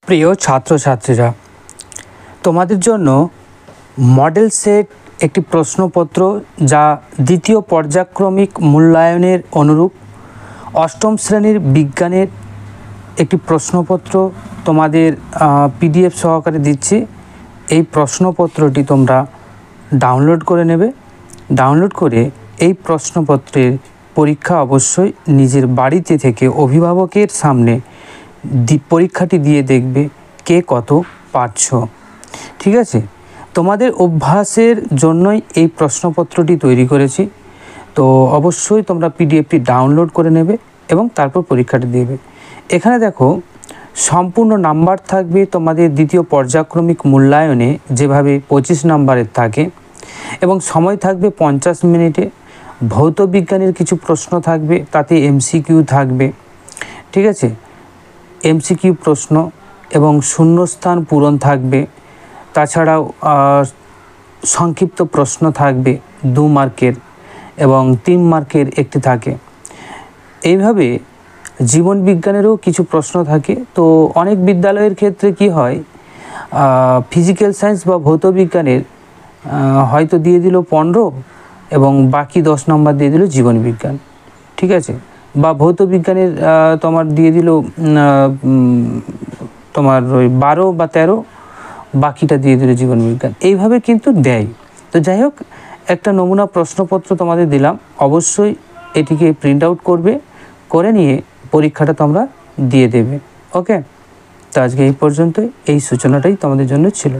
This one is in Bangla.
প্রিয় ছাত্রছাত্রীরা, তোমাদের জন্য মডেল সেট একটি প্রশ্নপত্র যা দ্বিতীয় পর্যায়ক্রমিক মূল্যায়নের অনুরূপ অষ্টম শ্রেণীর বিজ্ঞানের একটি প্রশ্নপত্র তোমাদের পিডিএফ সহকারে দিচ্ছি। এই প্রশ্নপত্রটি তোমরা ডাউনলোড করে নেবে। ডাউনলোড করে এই প্রশ্নপত্রের পরীক্ষা অবশ্যই নিজের বাড়িতে থেকে অভিভাবকের সামনে পরীক্ষাটি দিয়ে দেখবে কে কত পারছ। ঠিক আছে, তোমাদের অভ্যাসের জন্যই এই প্রশ্নপত্রটি তৈরি করেছি। তো অবশ্যই তোমরা পিডিএফটি ডাউনলোড করে নেবে এবং তারপর পরীক্ষাটি দেবে। এখানে দেখো, সম্পূর্ণ নাম্বার থাকবে তোমাদের দ্বিতীয় পর্যায়ক্রমিক মূল্যায়নে যেভাবে 25 নাম্বারের থাকে, এবং সময় থাকবে 50 মিনিটে। ভৌত বিজ্ঞানের কিছু প্রশ্ন থাকবে, তাতে এমসিকিউ থাকবে। ঠিক আছে, এমসিকিউ প্রশ্ন এবং শূন্যস্থান পূরণ থাকবে। তাছাড়াও সংক্ষিপ্ত প্রশ্ন থাকবে 2 মার্কের এবং 3 মার্কের একটি থাকে। এইভাবে জীবন বিজ্ঞানেরও কিছু প্রশ্ন থাকে। তো অনেক বিদ্যালয়ের ক্ষেত্রে কি হয়, ফিজিক্যাল সায়েন্স বা ভৌত বিজ্ঞানের হয়তো দিয়ে দিল 15 এবং বাকি 10 নম্বর দিয়ে দিল জীবন বিজ্ঞান। ঠিক আছে, বা ভৌত বিজ্ঞানের তোমার দিয়ে দিল তোমার ওই 12 বা 13, বাকিটা দিয়ে দিল জীবন বিজ্ঞান। এইভাবে কিন্তু দেয়। তো যাই হোক, একটা নমুনা প্রশ্নপত্র তোমাদের দিলাম, অবশ্যই এটিকে প্রিন্ট আউট করবে, করে নিয়ে পরীক্ষাটা তোমরা দিয়ে দেবে। ওকে, তো আজকে এই পর্যন্তই, এই সূচনাটাই তোমাদের জন্য ছিল।